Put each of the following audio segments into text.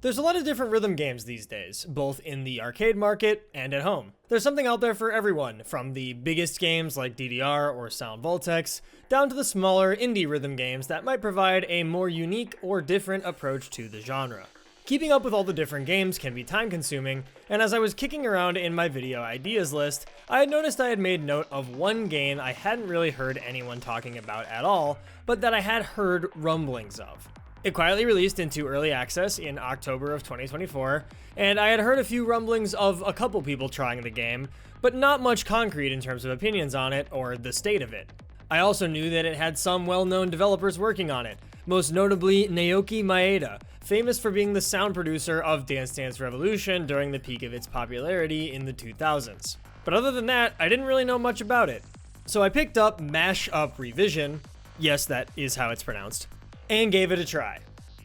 There's a lot of different rhythm games these days, both in the arcade market and at home. There's something out there for everyone, from the biggest games like DDR or Sound Voltex, down to the smaller indie rhythm games that might provide a more unique or different approach to the genre. Keeping up with all the different games can be time consuming, and as I was kicking around in my video ideas list, I had noticed I had made note of one game I hadn't really heard anyone talking about at all, but that I had heard rumblings of. It quietly released into early access in October of 2024, and I had heard a few rumblings of a couple people trying the game, but not much concrete in terms of opinions on it or the state of it. I also knew that it had some well-known developers working on it, most notably Naoki Maeda, famous for being the sound producer of Dance Dance Revolution during the peak of its popularity in the 2000s. But other than that, I didn't really know much about it. So I picked up Mashup Revision, yes, that is how it's pronounced, and gave it a try.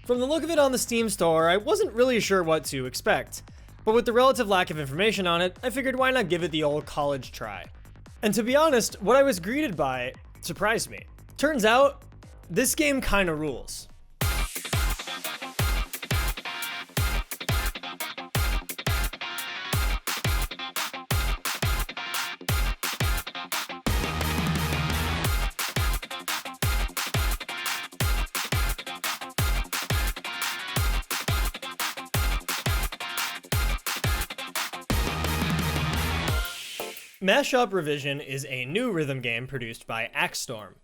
From the look of it on the Steam store, I wasn't really sure what to expect, but with the relative lack of information on it, I figured why not give it the old college try. And to be honest, what I was greeted by surprised me. Turns out, this game kinda rules. Mashup Revision is a new rhythm game produced by Axstorm.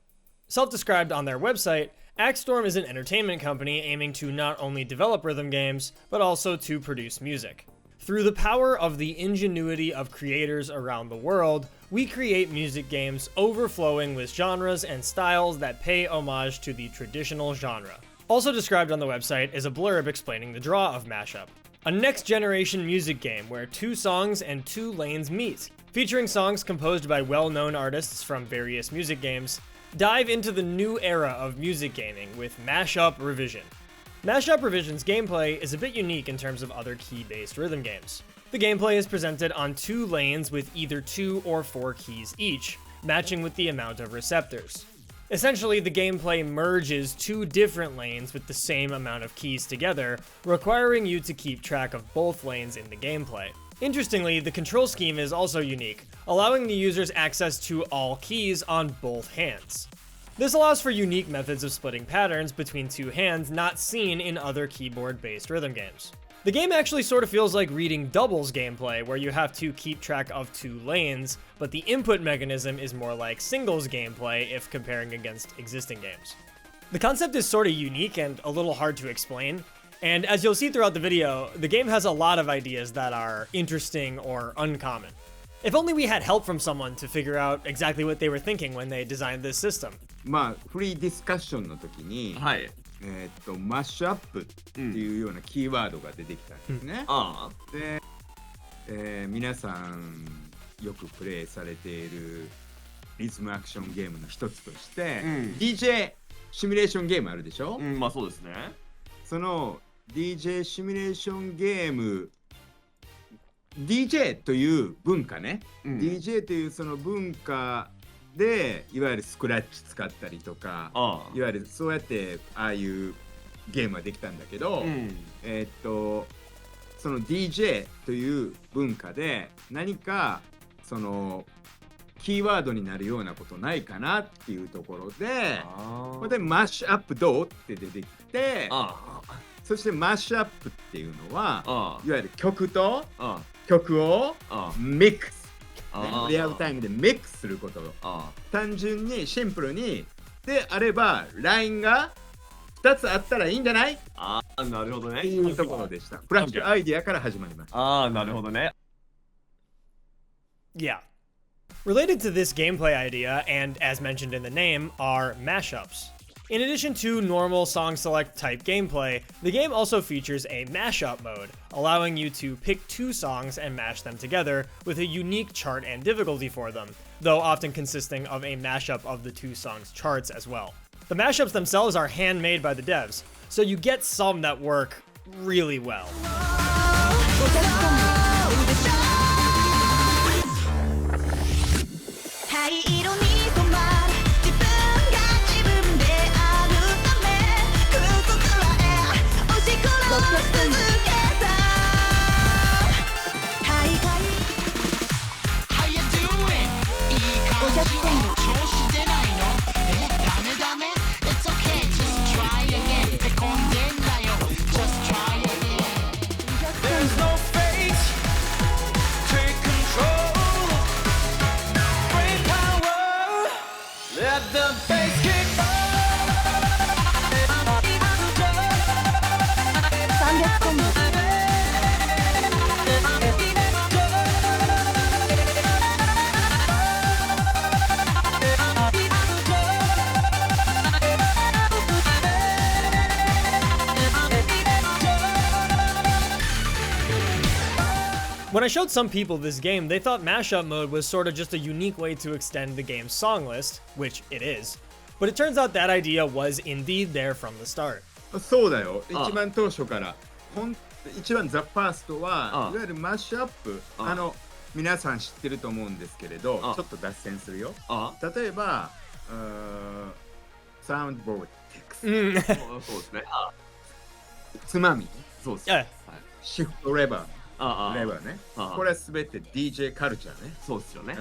Self-described on their website, Axstorm is an entertainment company aiming to not only develop rhythm games, but also to produce music. Through the power of the ingenuity of creators around the world, we create music games overflowing with genres and styles that pay homage to the traditional genre. Also described on the website is a blurb explaining the draw of Mashup. A next-generation music game where two songs and two lanes meet. Featuring songs composed by well-known artists from various music games, dive into the new era of music gaming with Mashup Revision. Mashup Revision's gameplay is a bit unique in terms of other key-based rhythm games. The gameplay is presented on two lanes with either 2 or 4 keys each, matching with the amount of receptors. Essentially, the gameplay merges two different lanes with the same amount of keys together, requiring you to keep track of both lanes in the gameplay. Interestingly, the control scheme is also unique, allowing the users access to all keys on both hands. This allows for unique methods of splitting patterns between two hands not seen in other keyboard-based rhythm games. The game actually sort of feels like reading doubles gameplay, where you have to keep track of two lanes, but the input mechanism is more like singles gameplay if comparing against existing games. The concept is sort of unique and a little hard to explain, and as you'll see throughout the video, the game has a lot of ideas that are interesting or uncommon. If only we had help from someone to figure out exactly what they were thinking when they designed this system. まあフリーディスカッションの時に、はい。マッシュアップっていうようなキーワードが出てきたんですね。あで、皆さんよくプレイされているリズムアクションゲームの一つとして、DJ シミュレーションゲームあるでしょ。まあそうですね。そのDJ シミュレーションゲーム DJ という文化ね、DJ というその文化でいわゆるスクラッチ使ったりとか、いわゆるそうやってああいうゲームはできたんだけど、その DJ という文化で何かそのキーワードになるようなことないかなっていうところで、これでマッシュアップどうって出てきて、そしてマッシュアップっていうのは、いわゆる曲と曲をミックス、リアルタイムでミックスすることを単純にシンプルにであればラインが2つあったらいいんじゃない？なるほどね。っていうところでした。フラッシュアイディアから始まりました。なるほどね。Yeah. Related to this gameplay idea, and as mentioned in the name, are mashups. In addition to normal song select type gameplay, the game also features a mashup mode, allowing you to pick two songs and mash them together with a unique chart and difficulty for them, though often consisting of a mashup of the two songs' charts as well. The mashups themselves are handmade by the devs, so you get some that work really well. When I showed some people this game, they thought mashup mode was sort of just a unique way to extend the game's song list, which it is. But it turns out that idea was indeed there from the start. そうだよ。一番当初から一番ザ・ファーストはいわゆるマッシュアップ皆さん知ってると思うんですけれどちょっと脱線するよ。例えばサウンドボーティクスそうですね。つまみそうですね。シフトレバーね。これはすべて DJ カルチャーね。そうですよね。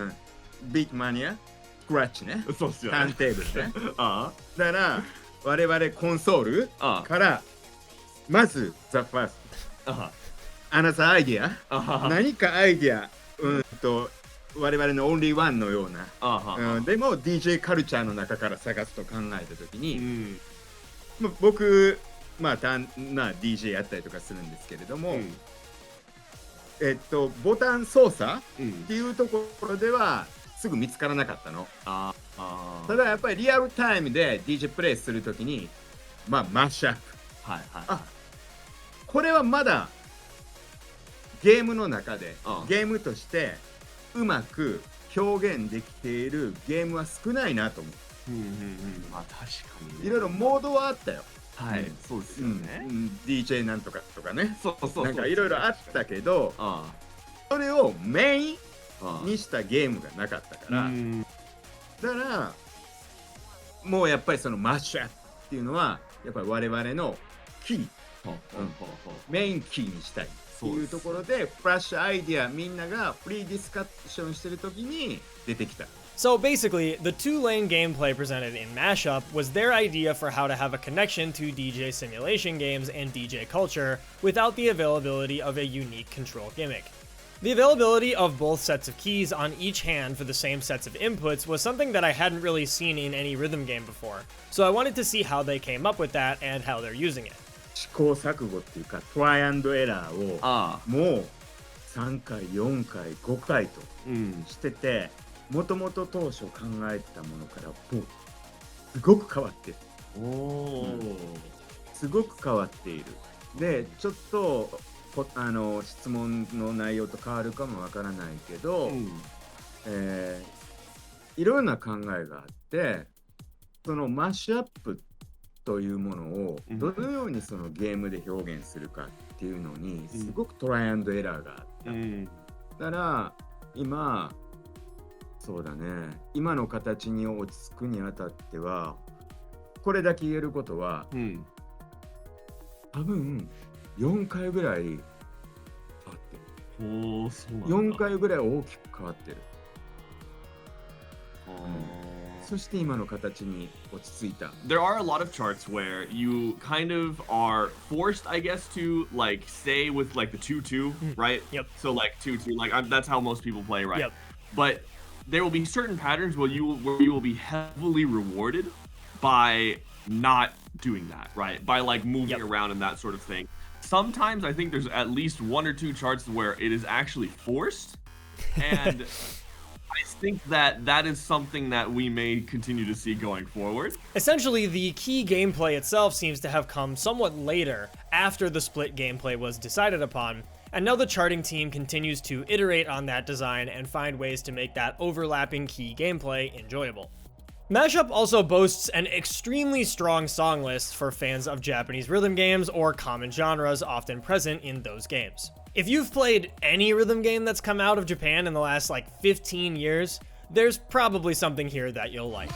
ビートマニア、スクラッチね。そうですよね。ターンテーブルね。だから我々コンソールからまずザ・ファースト。あなたアイディア何かアイディア我々のオンリーワンのようなでも DJ カルチャーの中から探すと考えたときに僕DJ やったりとかするんですけれどもボタン操作っていうところではすぐ見つからなかったの。ただやっぱりリアルタイムで DJ プレイするときにマッシュアップこれはまだゲームの中でゲームとしてうまく表現できているゲームは少ないなと思う。まあ確かにいろいろモードはあったよ。はい、そうですよね。DJ なんとかとかね。そうなんかいろいろあったけど、それをメインにしたゲームがなかったから、だからもうやっぱりそのマッシュアップっていうのはやっぱり我々のキー、メインキーにしたいっていうところでフラッシュアイディアみんながフリーディスカッションしてる時に出てきた。So basically, the two-lane gameplay presented in Mashup was their idea for how to have a connection to DJ simulation games and DJ culture without the availability of a unique control gimmick. The availability of both sets of keys on each hand for the same sets of inputs was something that I hadn't really seen in any rhythm game before, so I wanted to see how they came up with that and how they're using it. 試行錯誤っていうかトライアンドエラーをもう3回4回5回としててもともと当初考えたものからすごく変わってる。すごく変わっている。でちょっと質問の内容と変わるかもわからないけど、いろんな考えがあってそのマッシュアップというものをどのようにそのゲームで表現するかっていうのにすごくトライアンドエラーがあった。だから今そうだね今の形に落ち着くにあたってはこれだけ言えることは、多分4回ぐらい変わってる。4回ぐらい大きく変わってる。そして今の形に落ち着いた。 There are a lot of charts where you kind of are forced, I guess, to like stay with like the 2-2, right? Yep. So like 2-2, like that's how most people play, right? Yep. But there will be certain patterns where you will be heavily rewarded by not doing that, right? By like moving around and that sort of thing. Sometimes I think there's at least 1 or 2 charts where it is actually forced, and I think that is something that we may continue to see going forward. Essentially, the key gameplay itself seems to have come somewhat later, after the split gameplay was decided upon, and now the charting team continues to iterate on that design and find ways to make that overlapping key gameplay enjoyable. Mashup also boasts an extremely strong song list for fans of Japanese rhythm games or common genres often present in those games. If you've played any rhythm game that's come out of Japan in the last like 15 years, there's probably something here that you'll like.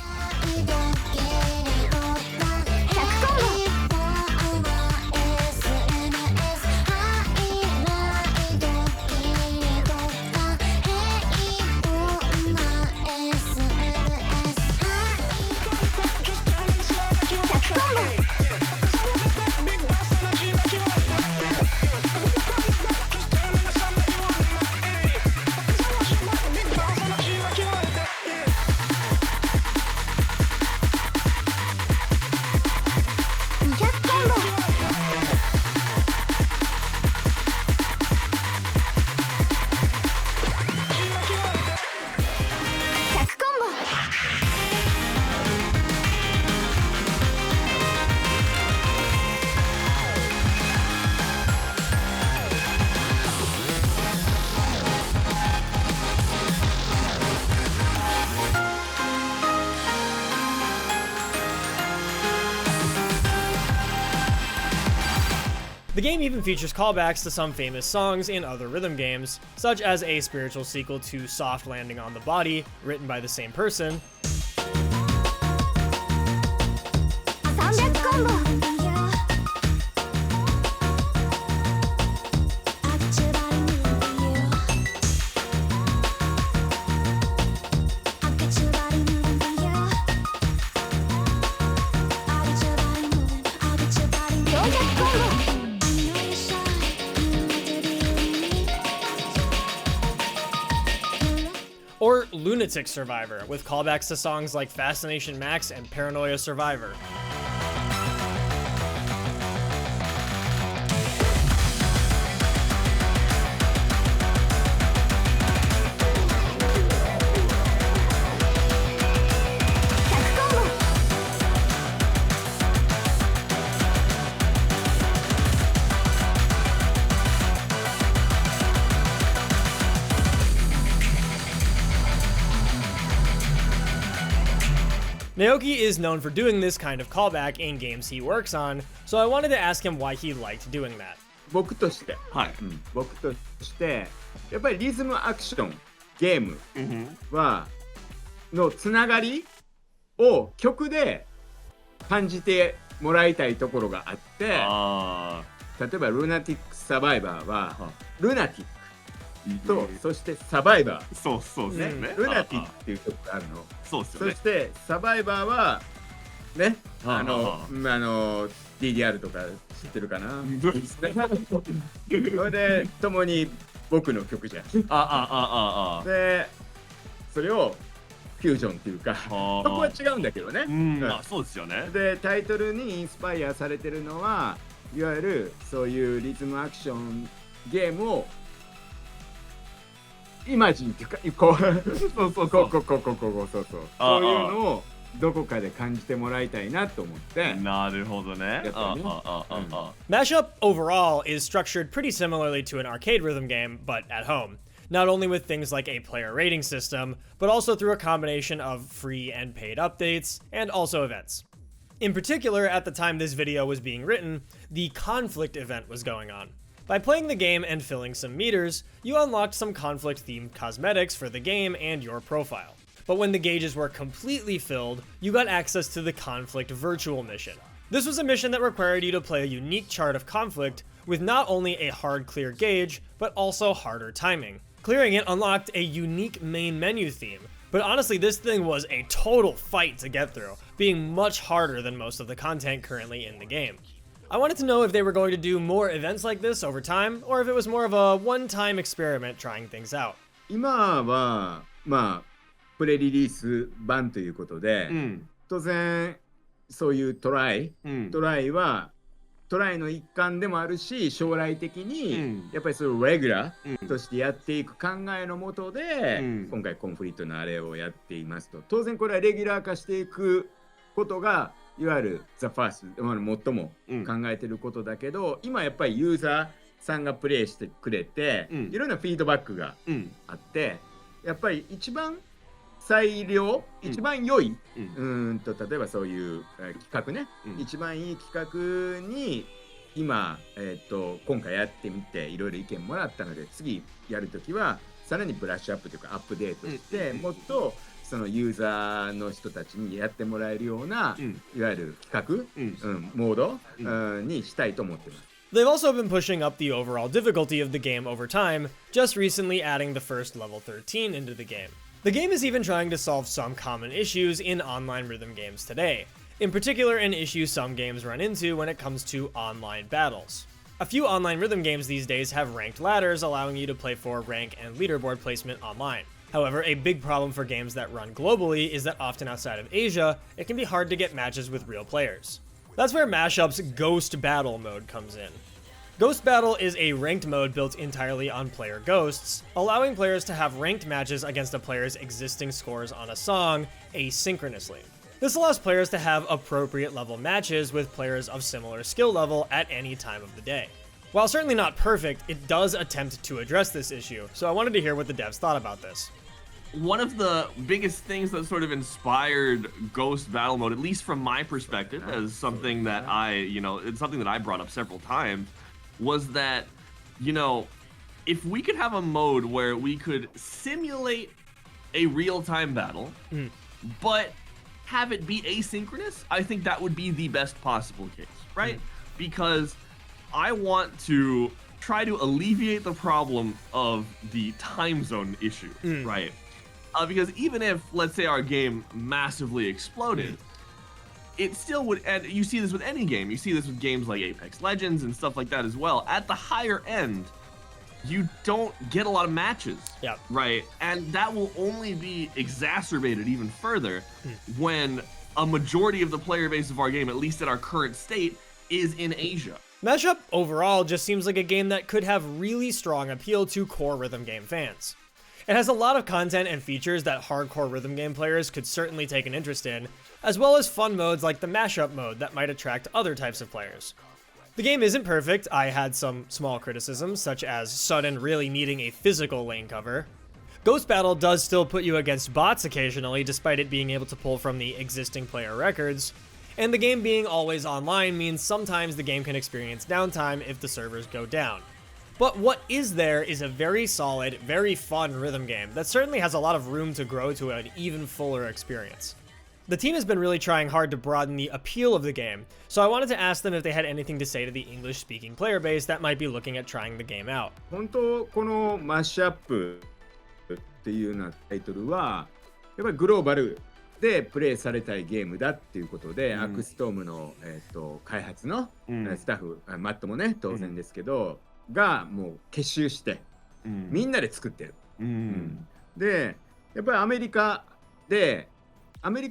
game even features callbacks to some famous songs in other rhythm games, such as a spiritual sequel to Soft Landing on the Body, written by the same person, or Lunatic Survivor, with callbacks to songs like Fascination Max and Paranoia Survivor. Naoki is known for doing this kind of callback in games he works on, so I wanted to ask him why he liked doing that. 僕として、はい。僕としてやっぱりリズムアクションゲームはのつながりを曲で感じてもらいたいところがあって、例えばルナティックサバイバーはルナティックとそしてサバイバー、そうですね。ルナティックっていう曲があるの。そうですよね。そしてサバイバーはね、DDR とか知ってるかな。それで共に僕の曲じゃん。でそれをフュージョンっていうか、そこは違うんだけどね。そうですよね。でタイトルにインスパイアされてるのはいわゆるそういうリズムアクションゲームをイマジンっていうか、そういうのをどこかで感じてもらいたいなと思って。なるほどね。Mashup overall is structured pretty similarly to an arcade rhythm game, but at home. Not only with things like a player rating system, but also through a combination of free and paid updates, and also events. In particular, at the time this video was being written, the conflict event was going on. By playing the game and filling some meters, you unlocked some conflict-themed cosmetics for the game and your profile. But when the gauges were completely filled, you got access to the conflict virtual mission. This was a mission that required you to play a unique chart of conflict with not only a hard clear gauge, but also harder timing. Clearing it unlocked a unique main menu theme, but honestly this thing was a total fight to get through, being much harder than most of the content currently in the game. I wanted to know if they were going to do more events like this over time, or if it was more of a one-time experiment trying things out. 今はプレリリース版ということで、当然そういうトライはトライの一環でもあるし、将来的にやっぱりそれをレギュラーとしてやっていく考えのもとで、今回コンフリートのあれをやっていますと。当然これはレギュラー化していくことがいわゆるザ・ファースト、最も考えてることだけど、今やっぱりユーザーさんがプレイしてくれて、いろんなフィードバックがあって、やっぱり一番最良、一番良い、例えばそういう企画ね、一番いい企画に今、今回やってみていろいろ意見もらったので、次やるときはさらにブラッシュアップというかアップデートして、もっとそのユーザーの人たちにやってもらえるような、いわゆる企画、モード、にしたいと思ってます。They've also been pushing up the overall difficulty of the game over time, just recently adding the first level 13 into the game. The game is even trying to solve some common issues in online rhythm games today, in particular an issue some games run into when it comes to online battles. A few online rhythm games these days have ranked ladders allowing you to play for rank and leaderboard placement online. However, a big problem for games that run globally is that often outside of Asia, it can be hard to get matches with real players. That's where Mashup's Ghost Battle mode comes in. Ghost Battle is a ranked mode built entirely on player ghosts, allowing players to have ranked matches against a player's existing scores on a song asynchronously. This allows players to have appropriate level matches with players of similar skill level at any time of the day. While certainly not perfect, it does attempt to address this issue, so I wanted to hear what the devs thought about this. One of the biggest things that sort of inspired Ghost Battle Mode, at least from my perspective, as something that it's something that I brought up several times, was that, you know, if we could have a mode where we could simulate a real-time battle, but have it be asynchronous, I think that would be the best possible case, right? Because I want to try to alleviate the problem of the time zone issue, right? Because even if, let's say, our game massively exploded, it still would, and you see this with any game, you see this with games like Apex Legends and stuff like that as well. At the higher end, you don't get a lot of matches, right? And that will only be exacerbated even further when a majority of the player base of our game, at least at our current state, is in Asia. Mashup overall just seems like a game that could have really strong appeal to core rhythm game fans. It has a lot of content and features that hardcore rhythm game players could certainly take an interest in, as well as fun modes like the Mashup mode that might attract other types of players. The game isn't perfect. I had some small criticisms, such as Sudden really needing a physical lane cover. Ghost Battle does still put you against bots occasionally, despite it being able to pull from the existing player records. And the game being always online means sometimes the game can experience downtime if the servers go down. But what is there is a very solid, very fun rhythm game that certainly has a lot of room to grow to an even fuller experience. The team has been really trying hard to broaden the appeal of the game, so I wanted to ask them if they had anything to say to the English-speaking player base that might be looking at trying the game out. 本当このマッシュアップっていうようなタイトルはやっぱりグローバルでプレイされたいゲームだっていうことで、アクストームの、開発の、スタッフ、マットもね当然ですけど、がもう結集して、みんなで作ってる。でやっぱりアメリカ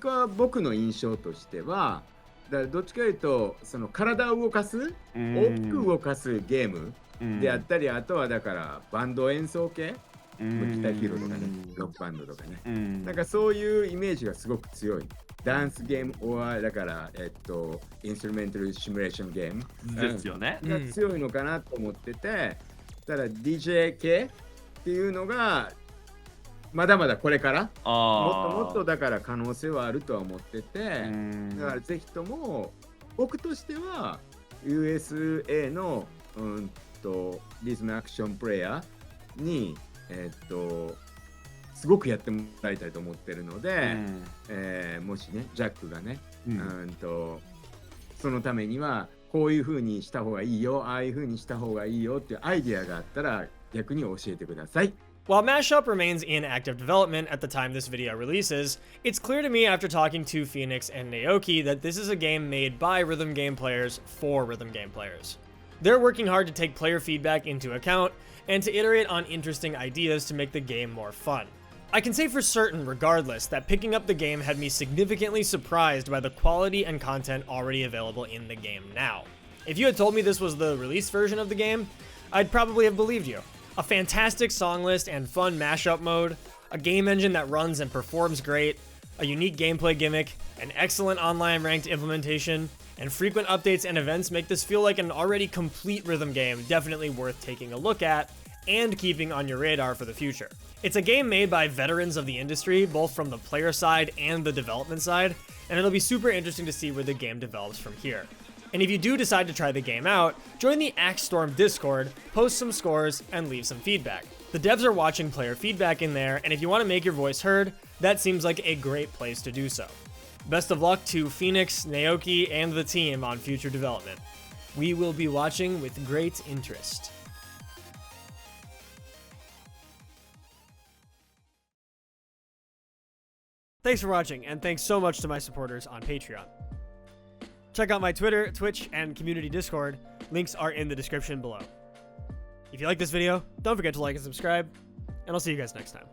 は僕の印象としてはだからどっちかというとその体を動かす、大きく動かすゲームであったり、あとはだからバンド演奏系、ギターヒーローとかね、ロックバンドとかね、なんかそういうイメージがすごく強い。ダンスゲームはだからインストゥルメンタルシミュレーションゲームですよね。が強いのかなと思ってて、ただ DJ 系っていうのがまだまだこれからもっともっとだから可能性はあるとは思ってて、だからぜひとも僕としては USA のリズムアクションプレイヤーにすごくやってもらいたいと思ってるので、もしねジャックがね、そのためにはこういう風にした方がいいよ、ああいう風にした方がいいよっていうアイディアがあったら逆に教えてください。While Mashup remains in active development at the time this video releases, it's clear to me after talking to PHNIX and Naoki that this is a game made by rhythm game players for rhythm game players. They're working hard to take player feedback into account and to iterate on interesting ideas to make the game more fun. I can say for certain, regardless, that picking up the game had me significantly surprised by the quality and content already available in the game now. If you had told me this was the release version of the game, I'd probably have believed you. A fantastic song list and fun mashup mode, a game engine that runs and performs great, a unique gameplay gimmick, an excellent online ranked implementation, and frequent updates and events make this feel like an already complete rhythm game definitely worth taking a look at and keeping on your radar for the future. It's a game made by veterans of the industry, both from the player side and the development side, and it'll be super interesting to see where the game develops from here. And if you do decide to try the game out, join the Axstorm Discord, post some scores, and leave some feedback. The devs are watching player feedback in there, and if you want to make your voice heard, that seems like a great place to do so. Best of luck to PHNIX, Naoki, and the team on future development. We will be watching with great interest. Thanks for watching, and thanks so much to my supporters on Patreon. Check out my Twitter, Twitch, and community Discord. Links are in the description below. If you like this video, don't forget to like and subscribe, and I'll see you guys next time.